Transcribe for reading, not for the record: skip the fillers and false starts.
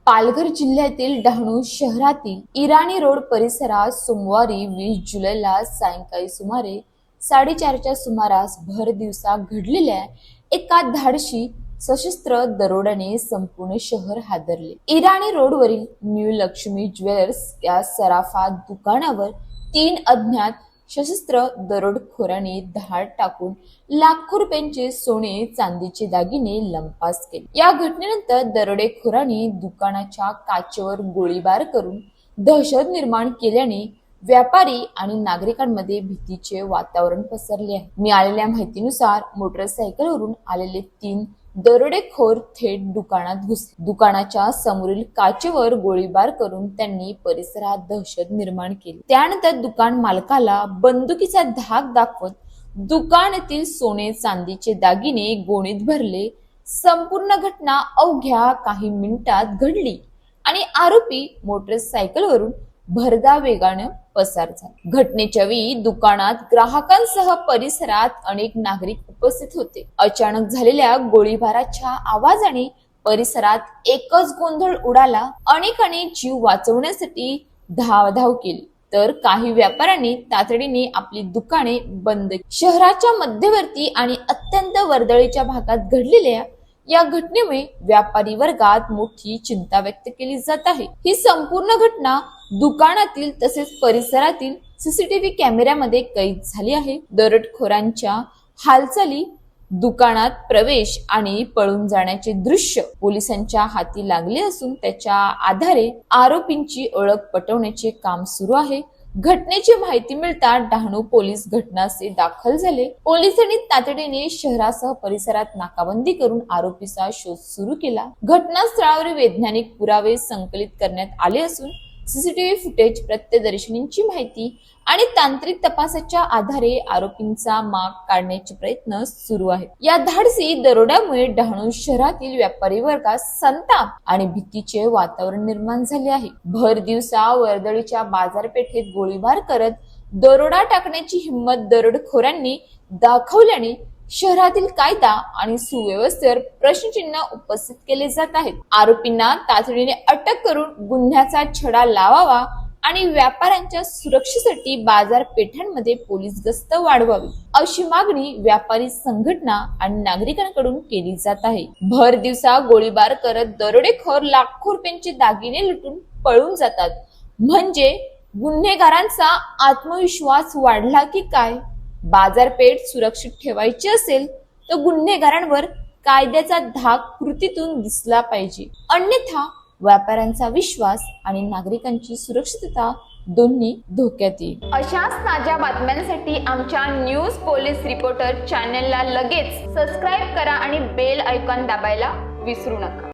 पालघर जिल्ह्यातील डहाणू शहरातील इराणी रोड परिसरात सोमवारी 20 जुलैला सायंकाळी सुमारे 4:30च्या सुमारास भर दिवसा घडलेल्या एका धाडसी सशस्त्र दरोड्याने संपूर्ण शहर हादरले। इराणी रोडवरील न्यू लक्ष्मी ज्वेलर्स या सराफा दुकानावर 3 अज्ञात सशस्त्र दरोडेखोरांनी धाड टाकून लाखो रुपयांचे सोने चांदीचे दागिने लंपास केले। या घटनेनंतर दरोडेखोरांनी दुकानाच्या काचेवर गोळीबार करून दहशत निर्माण केल्याने व्यापारी आणि नागरिकांमध्ये भीतीचे वातावरण पसरले आहे। मिळालेल्या माहितीनुसार मोटरसायकलवरून आलेले 3 दरोडेखोर थेट दुकानात घुसले। दुकानाच्या समोरील काचेवर गोळीबार करून त्यांनी परिसरात दहशत निर्माण केली। त्यानंतर दुकान मालकाला बंदुकीचा धाक दाखवत दुकानातील सोने चांदीचे दागिने गोणीत भरले। संपूर्ण घटना अवघ्या काही मिनिटात घडली आणि आरोपी मोटरसायकलवरून भरधाव वेगाने पसार झाला। घटनेच्या वेळी दुकानात ग्राहकांसह परिसरात अनेक नागरिक उपस्थित होते। अचानक झालेल्या गोळीबाराच्या आवाजाने परिसरात एकच गोंधळ उडाला। अनेकांनी जीव वाचवण्यासाठी धावाधाव केली, तर काही व्यापाऱ्यांनी तातडीने आपली दुकाने बंद केली। शहराच्या मध्यवर्ती आणि अत्यंत वर्दळीच्या भागात घडलेल्या या घटनेमुळे व्यापारी वर्गात मोठी चिंता व्यक्त केली जात आहे। ही संपूर्ण घटना दुकानातील तसेच परिसरातील सीसीटीव्ही कॅमेऱ्यामध्ये कैद झाली आहे। दरोडेखोरांच्या हालचाली, दुकानात प्रवेश आणि पळून जाण्याचे दृश्य पोलिसांच्या हाती लागले असून त्याच्या आधारे आरोपींची ओळख पटवण्याचे काम सुरू आहे। घटनेची माहिती मिळताच डहाणू पोलीस घटनास्थळी दाखल झाले। पोलिसांनी तातडीने शहरासह परिसरात नाकाबंदी करून आरोपीचा शोध सुरू केला। घटनास्थळावर वैज्ञानिक पुरावे संकलित करण्यात आले असून सीसीटीव्ही फुटेज, प्रत्यक्षदर्शींची माहिती आणि तांत्रिक तपासाच्या आधारे आरोपींचा माग काढण्याचे प्रयत्न सुरू आहेत। या धाडसी दरोड्यामुळे डहाणू शहरातील व्यापारी वर्गात संताप आणि भीतीचे वातावरण निर्माण झाले आहे। भर दिवसा वर्दळीच्या बाजारपेठेत गोळीबार करत दरोडा टाकण्याची हिंमत दरोडेखोरांनी दाखवल्याने शहरातील कायदा आणि सुव्यवस्थेवर प्रश्नचिन्ह उपस्थित केले जात आहेत। आरोपींना तातडीने अटक करून गुन्ह्याचा छडा लावावा आणि व्यापाऱ्यांच्या सुरक्षेसाठी बाजारपेठांमध्ये पोलीस गस्त वाढवावी, अशी मागणी व्यापारी संघटना आणि नागरिकांकडून केली जात आहे। भर दिवसा गोळीबार करत दरोडेखोर लाखो रुपयांचे दागिने लुटून पळून जातात, म्हणजे गुन्हेगारांचा आत्मविश्वास वाढला की काय? बाजारपेठ सुरक्षित ठेवायची असेल तर गुन्हेगारांवर कायद्याचा धाक कृतीतून दिसला पाहिजे, अन्यथा व्यापाऱ्यांचा विश्वास आणि नागरिकांची सुरक्षितता दोन्ही धोक्यात येईल। अशाच ताज्या बातम्यांसाठी आमच्या न्यूज पोलीस रिपोर्टर चॅनलला लगेच सबस्क्राईब करा आणि बेल आयकॉन दाबायला विसरू नका।